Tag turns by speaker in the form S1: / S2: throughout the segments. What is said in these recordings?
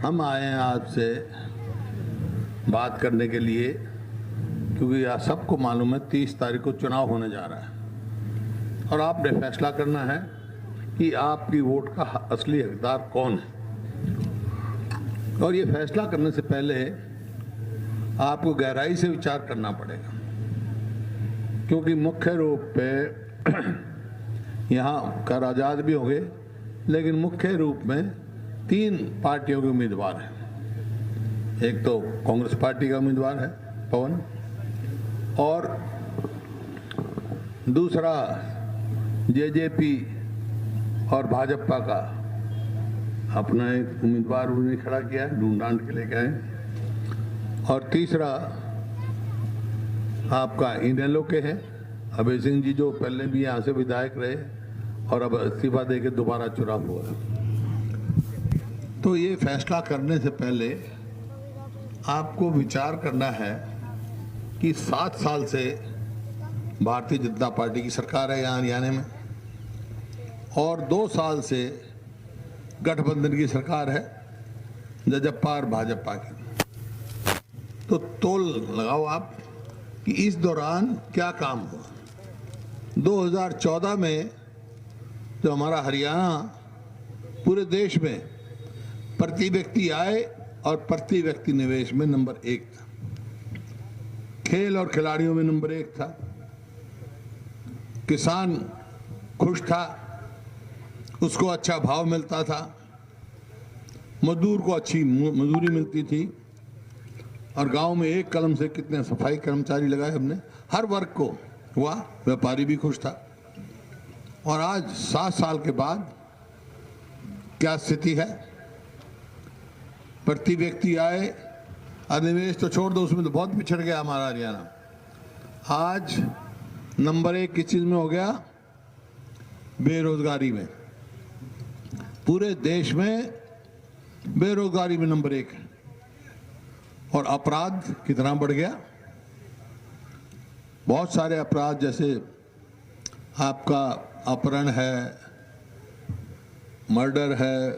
S1: हम आए हैं आपसे बात करने के लिए, क्योंकि यह सबको मालूम है 30 तारीख को चुनाव होने जा रहा है और आपने फैसला करना है कि आपकी वोट का असली हकदार कौन है। और ये फैसला करने से पहले आपको गहराई से विचार करना पड़ेगा, क्योंकि मुख्य रूप पे यहाँ कर आज़ाद भी होंगे, लेकिन मुख्य रूप में 3 पार्टियों के उम्मीदवार हैं। एक तो कांग्रेस पार्टी का उम्मीदवार है पवन, और दूसरा जेजेपी और भाजपा का अपना एक उम्मीदवार उन्होंने खड़ा किया है, ढूंढ ढांड के लेके आए, और तीसरा आपका इनेलो के हैं अभय सिंह जी, जो पहले भी यहाँ से विधायक रहे और अब इस्तीफा देके दोबारा चुनाव हुआ। तो ये फैसला करने से पहले आपको विचार करना है कि 7 साल से भारतीय जनता पार्टी की सरकार है यहाँ हरियाणा में, और 2 साल से गठबंधन की सरकार है जजप्पा और भाजपा की। तो तोल लगाओ आप कि इस दौरान क्या काम हुआ। 2014 में जो हमारा हरियाणा पूरे देश में प्रति व्यक्ति आय और प्रति व्यक्ति निवेश में नंबर 1 था, खेल और खिलाड़ियों में नंबर 1 था, किसान खुश था, उसको अच्छा भाव मिलता था, मजदूर को अच्छी मजदूरी मिलती थी, और गांव में एक कलम से कितने सफाई कर्मचारी लगाए हमने, हर वर्ग को हुआ, व्यापारी भी खुश था। और आज 7 साल के बाद क्या स्थिति है? प्रति व्यक्ति आय और निवेश तो छोड़ दो, उसमें तो बहुत पिछड़ गया हमारा हरियाणा। आज नंबर 1 किस चीज में हो गया? बेरोजगारी में। पूरे देश में बेरोजगारी में नंबर 1 है। और अपराध कितना बढ़ गया? बहुत सारे अपराध, जैसे आपका अपहरण है, मर्डर है,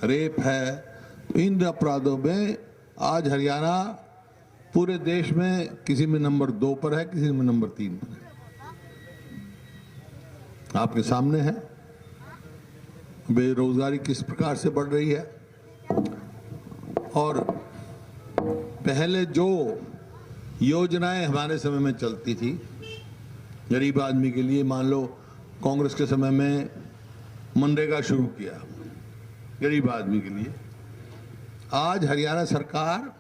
S1: रेप है, इन अपराधों में आज हरियाणा पूरे देश में किसी में नंबर 2 पर है, किसी में नंबर 3 पर है। आपके सामने है बेरोजगारी किस प्रकार से बढ़ रही है। और पहले जो योजनाएं हमारे समय में चलती थी गरीब आदमी के लिए, मान लो कांग्रेस के समय में मनरेगा शुरू किया गरीब आदमी के लिए, आज हरियाणा सरकार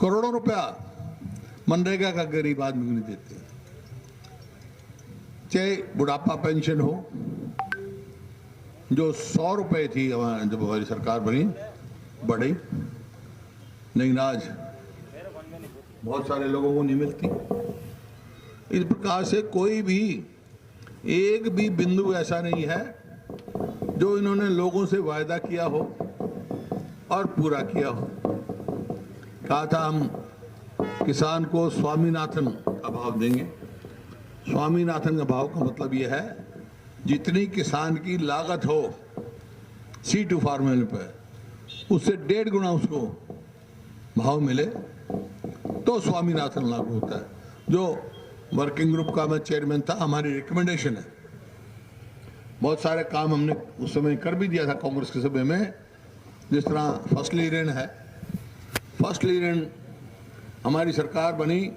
S1: करोड़ों रुपया मनरेगा का गरीब आदमी को नहीं देते। चाहे बुढ़ापा पेंशन हो, जो 100 रुपए थी जब हमारी सरकार बनी, बढ़ी, लेकिन आज बहुत सारे लोगों को नहीं मिलती। इस प्रकार से कोई भी एक भी बिंदु ऐसा नहीं है जो इन्होंने लोगों से वायदा किया हो और पूरा किया हो। कहा था हम किसान को स्वामीनाथन का भाव देंगे। स्वामीनाथन का भाव का मतलब यह है, जितनी किसान की लागत हो C2 फार्मूले पर, उससे 1.5 गुना उसको भाव मिले तो स्वामीनाथन लागू होता है। जो वर्किंग ग्रुप का मैं चेयरमैन था, हमारी रिकमेंडेशन है। बहुत सारे काम हमने उस समय कर भी दिया था कांग्रेस के समय में, जिस तरह फसली ऋण है। फसली ऋण हमारी सरकार बनी,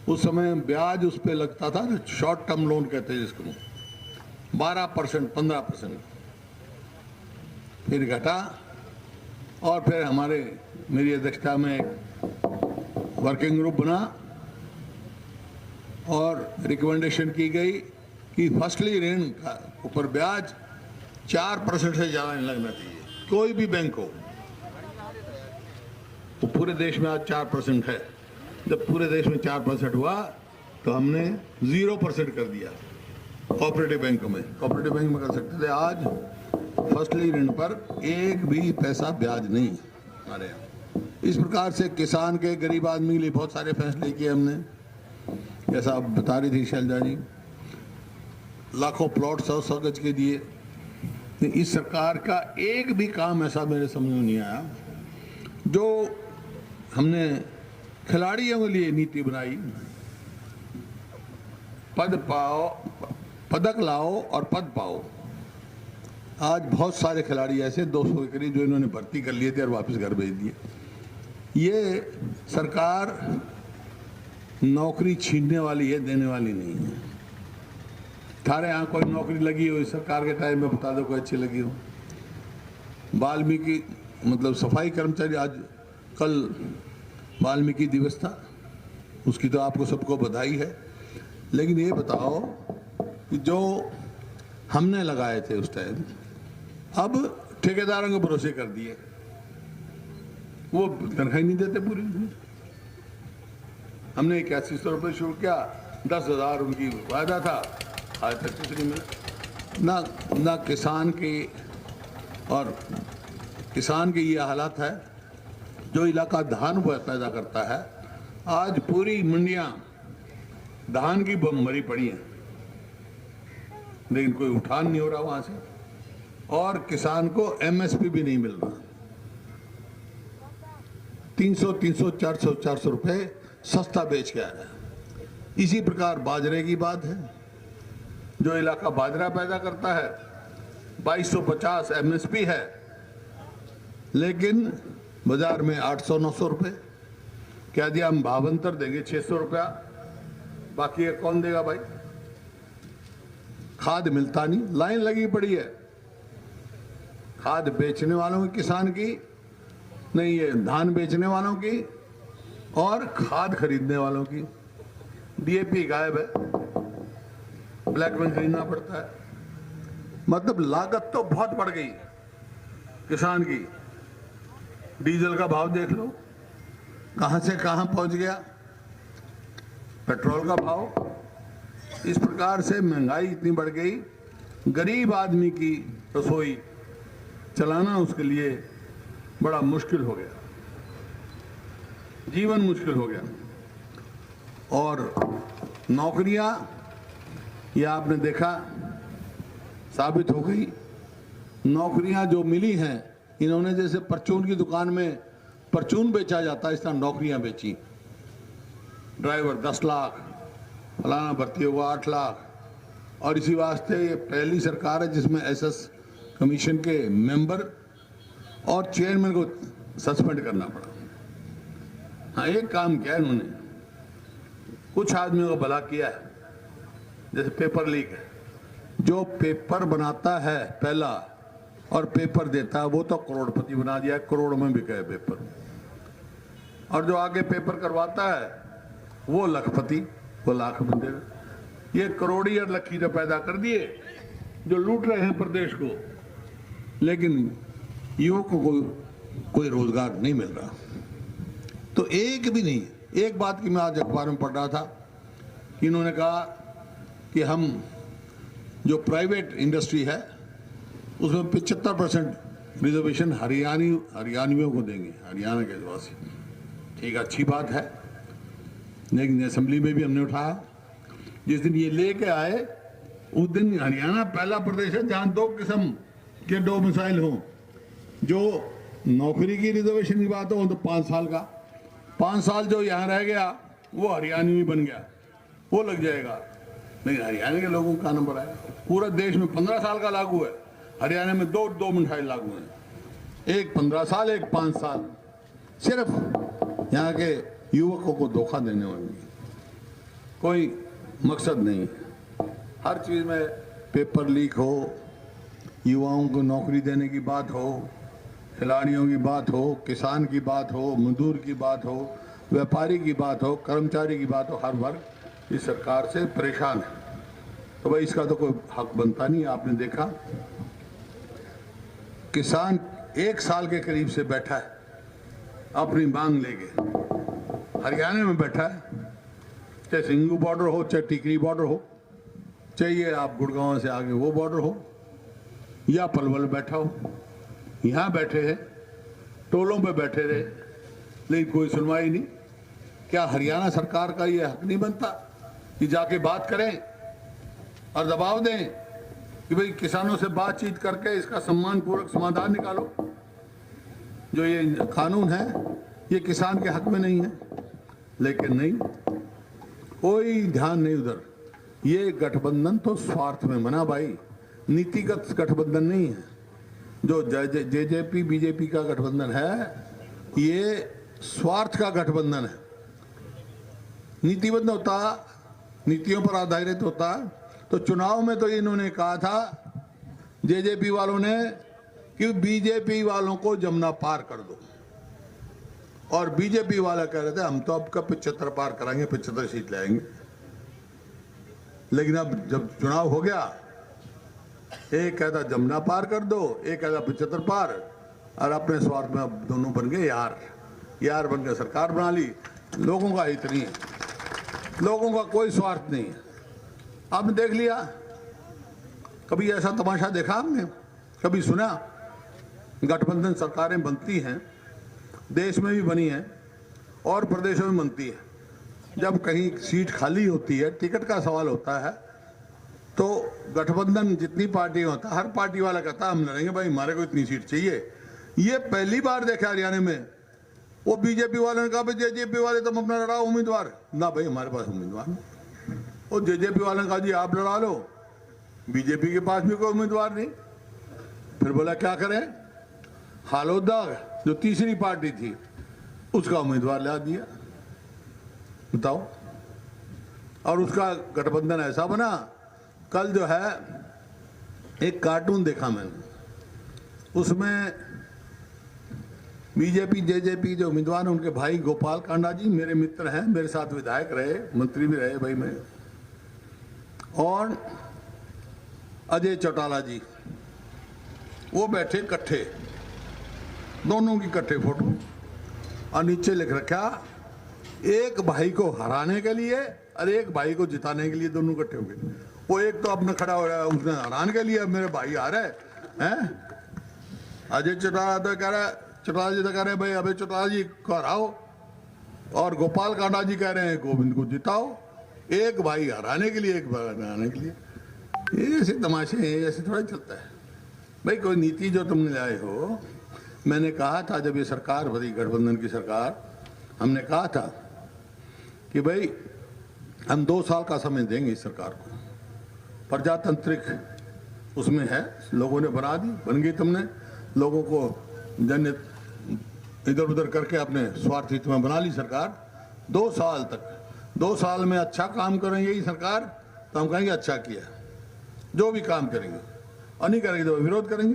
S1: उस समय ब्याज उस पर लगता था, जो शॉर्ट टर्म लोन कहते हैं जिसको, 12%, 15%, फिर घटा, और फिर मेरी अध्यक्षता में एक वर्किंग ग्रुप बना और रिकमेंडेशन की गई कि फसली ऋण का ऊपर ब्याज 4% से ज़्यादा नहीं लगना चाहिए, कोई भी बैंक हो। तो पूरे देश में आज 4% है। जब पूरे देश में 4% हुआ तो हमने 0% कर दिया कोऑपरेटिव बैंकों में। कोऑपरेटिव बैंक में कर सकते थे, आज फसली ऋण पर एक भी पैसा ब्याज नहीं हमारे यहाँ। इस प्रकार से किसान के, गरीब आदमी के लिए बहुत सारे फैसले किए हमने। जैसा आप बता रही थी शैलजा जी, लाखों प्लॉट 100 गज के दिए, इस सरकार का एक भी काम ऐसा मेरे समझ में नहीं आया जो हमने खिलाड़ियों के लिए नीति बनाई, पदक लाओ और पद पाओ। आज बहुत सारे खिलाड़ी ऐसे 200 के करीब जो इन्होंने भर्ती कर लिए थे और वापस घर भेज दिए। ये सरकार नौकरी छीनने वाली है, देने वाली नहीं है। थारे यहाँ कोई नौकरी लगी हो इस सरकार के टाइम में, बता दो कोई अच्छी लगी हो। वाल्मीकि मतलब सफाई कर्मचारी, आज कल वाल्मीकि दिवस था, उसकी तो आपको सबको बधाई है। लेकिन ये बताओ कि जो हमने लगाए थे उस टाइम, अब ठेकेदारों के भरोसे कर दिए, वो तनख्वाह नहीं देते पूरी। हमने 8100 रुपये शुरू किया, 10,000 उनकी वायदा था, आज तक कुछ नहीं मिला। ना किसान की, और किसान के ये हालात है, जो इलाका धान पैदा करता है, आज पूरी मंडियां धान की मरी पड़ी हैं, लेकिन कोई उठान नहीं हो रहा वहां से, और किसान को एमएसपी भी नहीं मिल रहा। 300, 400 रुपए सस्ता बेच के आ रहा है। इसी प्रकार बाजरे की बात है, जो इलाका बाजरा पैदा करता है 2250 एमएसपी है, लेकिन बाजार में 800-900 रुपए। क्या दिया, हम भावांतर देंगे 600 रुपया, बाकी ये कौन देगा भाई। खाद मिलता नहीं, लाइन लगी पड़ी है खाद बेचने वालों की, किसान की नहीं, ये धान बेचने वालों की और खाद खरीदने वालों की। डीएपी गायब है, ब्लैक में खरीदना पड़ता है। मतलब लागत तो बहुत बढ़ गई किसान की। डीजल का भाव देख लो कहां से कहां पहुंच गया, पेट्रोल का भाव। इस प्रकार से महंगाई इतनी बढ़ गई, गरीब आदमी की रसोई चलाना उसके लिए बड़ा मुश्किल हो गया, जीवन मुश्किल हो गया। और नौकरियां, ये आपने देखा, साबित हो गई। नौकरियां जो मिली हैं, इन्होंने जैसे परचून की दुकान में परचून बेचा जाता है, इस तरह नौकरियां बेची। ड्राइवर 10 लाख, फलाना भर्ती होगा 8 लाख। और इसी वास्ते ये पहली सरकार है जिसमें एसएस कमीशन के मेंबर और चेयरमैन को सस्पेंड करना पड़ा। हाँ, एक काम किया इन्होंने, कुछ आदमियों को भला किया है, जैसे पेपर लीक है। जो पेपर बनाता है पहला और पेपर देता है, वो तो करोड़पति बना दिया, करोड़ में बिका है पेपर। और जो आगे पेपर करवाता है वो लखपति, वो लाख में देगा। ये करोड़ी और लखी तो पैदा कर दिए जो लूट रहे हैं प्रदेश को, लेकिन युवकों को कोई रोजगार नहीं मिल रहा। तो एक भी नहीं। एक बात की मैं आज अखबार में पढ़ रहा था कि इन्होंने कहा कि हम जो प्राइवेट इंडस्ट्री है उसमें 75% रिजर्वेशन हरियाणवियों को देंगे, हरियाणा के वासी। ठीक, अच्छी बात है, लेकिन असेंबली में भी हमने उठाया। जिस दिन ये लेके आए उस दिन हरियाणा पहला प्रदेश है जहां 2 किस्म के डोमिसाइल हों। जो नौकरी की रिजर्वेशन की बात हो तो 5 साल का, 5 साल जो यहाँ रह गया वो हरियाणवी बन गया, वो लग जाएगा। लेकिन हरियाणा के लोगों का नंबर आया। पूरा देश में 15 साल का लागू है, हरियाणा में 2 मिठाई लागू है, एक 15 साल, एक 5 साल। सिर्फ यहाँ के युवकों को धोखा देने वाली, कोई मकसद नहीं। हर चीज में पेपर लीक हो, युवाओं को नौकरी देने की बात हो, खिलाड़ियों की बात हो, किसान की बात हो, मजदूर की बात हो, व्यापारी की बात हो, कर्मचारी की बात हो, हर वर्ग इस सरकार से परेशान है। तो भाई इसका तो कोई हक बनता नहीं। आपने देखा किसान 1 साल के करीब से बैठा है अपनी मांग लेके, हरियाणा में बैठा है, चाहे सिंगू बॉर्डर हो, चाहे टिकरी बॉर्डर हो, चाहिए आप गुड़गांव से आगे वो बॉर्डर हो, या पलवल बैठा हो। यहाँ बैठे हैं, टोलों पे बैठे रहे, लेकिन कोई सुनवाई नहीं। क्या हरियाणा सरकार का ये हक नहीं बनता कि जाके बात करें और दबाव दें कि भाई किसानों से बातचीत करके इसका सम्मानपूर्वक समाधान निकालो। जो ये कानून है ये किसान के हक में नहीं है, लेकिन नहीं, कोई ध्यान नहीं उधर। ये गठबंधन तो स्वार्थ में बना भाई, नीतिगत गठबंधन नहीं है। जो जेजेपी बीजेपी का गठबंधन है ये स्वार्थ का गठबंधन है। नीतिबद्ध होता, नीतियों पर आधारित होता तो चुनाव में तो इन्होंने कहा था जेजेपी वालों ने कि बीजेपी वालों को जमुना पार कर दो, और बीजेपी वाला कह रहे थे हम तो अब का 75 पार कराएंगे, 75 सीट लाएंगे। लेकिन अब जब चुनाव हो गया, एक कहता जमुना पार कर दो, एक कहता 75 पार, और अपने स्वार्थ में अब दोनों बन गए यार बन के सरकार बना ली। लोगों का हित नहीं है, लोगों का कोई स्वार्थ नहीं है। आपने देख लिया, कभी ऐसा तमाशा देखा आपने? कभी सुना? गठबंधन सरकारें बनती हैं, देश में भी बनी हैं और प्रदेशों में बनती है। जब कहीं सीट खाली होती है, टिकट का सवाल होता है, तो गठबंधन जितनी पार्टियां होता है, हर पार्टी वाला कहता है हम लड़ेंगे भाई, हमारे को इतनी सीट चाहिए। ये पहली बार देखा हरियाणा में। वो बीजेपी वाले ने कहा भाई जेजेपी वाले तुम अपना लड़ाओ उम्मीदवार, ना भाई हमारे पास उम्मीदवार नहीं। और जेजेपी वाले ने कहा जी आप लड़ा लो, बीजेपी के पास भी कोई उम्मीदवार नहीं। फिर बोला क्या करें, हालोदा जो तीसरी पार्टी थी उसका उम्मीदवार ला दिया, बताओ। और उसका गठबंधन ऐसा बना, कल जो है एक कार्टून देखा मैंने, उसमें बीजेपी जेजेपी जो उम्मीदवार हैं उनके भाई गोपाल कांडा जी मेरे मित्र हैं, मेरे साथ विधायक रहे, मंत्री भी रहे भाई मैं, और अजय चौटाला जी, वो बैठे इकट्ठे, दोनों की इकट्ठे फोटो, और नीचे लिख रखा एक भाई को हराने के लिए और एक भाई को जिताने के लिए, दोनों इकट्ठे हो गए। वो एक तो अपना खड़ा हो रहा है, उसने हराने के लिए मेरे भाई आ रहे हैं। अजय चौटाला तो कह रहा है, चौटाला जी तो कह रहे हैं भाई अभय चौटाला जी को हराओ, और गोपाल कांडा जी कह रहे हैं गोविंद को जिताओ। एक भाई हराने के लिए, एक भाई हराने के लिए। ये ऐसे तमाशे हैं, ऐसे थोड़ा चलता है भाई। कोई नीति जो तुमने लाए हो, मैंने कहा था जब ये सरकार बनी गठबंधन की सरकार, हमने कहा था कि भाई हम 2 साल का समय देंगे इस सरकार को, प्रजातांत्रिक उसमें है, लोगों ने बना दी, बन गई, तुमने लोगों को जन इधर उधर करके अपने स्वार्थ हित में बना ली सरकार। 2 साल तक, 2 साल में अच्छा काम करेंगे ये सरकार तो हम कहेंगे अच्छा किया, जो भी काम करेंगे, और नहीं करेंगे तो विरोध करेंगे।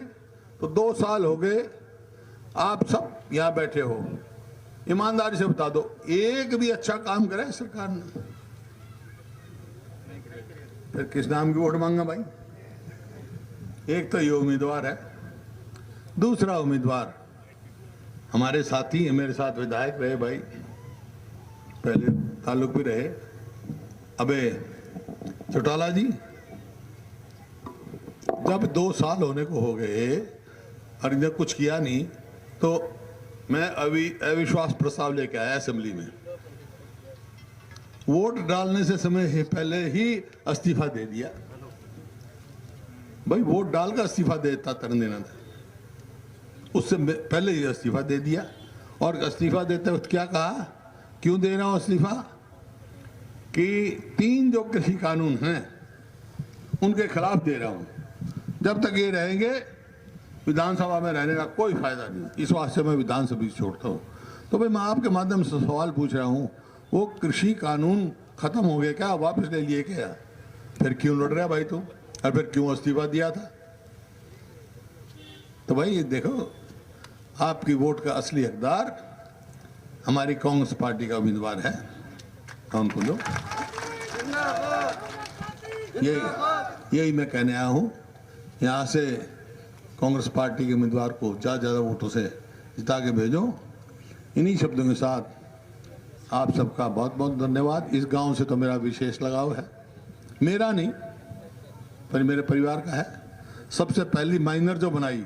S1: तो 2 साल हो गए, आप सब यहाँ बैठे हो, ईमानदारी से बता दो एक भी अच्छा काम करे सरकार ने? फिर किस नाम की वोट मांगा भाई? एक तो ये उम्मीदवार है, दूसरा उम्मीदवार हमारे साथी है, मेरे साथ विधायक रहे भाई, पहले ताल्लुक भी रहे, अबे चौटाला जी। जब 2 साल होने को हो गए और इन्हें कुछ किया नहीं, तो मैं अभी अविश्वास प्रस्ताव लेके आया असेंबली में। वोट डालने से समय पहले ही इस्तीफा दे दिया भाई, वोट डालकर इस्तीफा देता तरन देना था, उससे पहले ही इस्तीफा दे दिया। और इस्तीफा देते वक्त क्या कहा, क्यों दे रहा हूं इस्तीफा, कि 3 जो कृषि कानून हैं उनके खिलाफ दे रहा हूं, जब तक ये रहेंगे विधानसभा में रहने का कोई फायदा नहीं, इस वास्ते मैं विधानसभा छोड़ता हूँ। तो भाई मैं आपके माध्यम से सवाल पूछ रहा हूँ, वो कृषि कानून खत्म हो गए क्या, वापस ले लिए क्या? फिर क्यों लड़ रहा भाई तुम, और फिर क्यों इस्तीफा दिया था? तो भाई ये देखो, आपकी वोट का असली हकदार हमारी कांग्रेस पार्टी का उम्मीदवार है, उनको दो। यही मैं कहने आया हूँ, यहाँ से कांग्रेस पार्टी के उम्मीदवार को ज़्यादा वोटों से जिता के भेजो। इन्हीं शब्दों के साथ आप सबका बहुत बहुत धन्यवाद। इस गांव से तो मेरा विशेष लगाव है, मेरा नहीं पर मेरे परिवार का है। सबसे पहली माइनर जो बनाई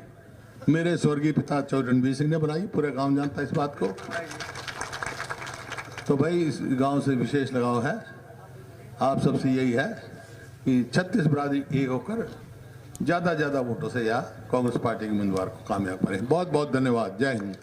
S1: मेरे स्वर्गीय पिता चौधरी रणबीर सिंह ने बनाई, पूरे गांव जानता है इस बात को। तो भाई इस गांव से विशेष लगाव है। आप सबसे यही है कि 36 बरादरी एक होकर ज़्यादा वोटों से या कांग्रेस पार्टी के उम्मीदवार को कामयाब करें। बहुत बहुत धन्यवाद। जय हिंद।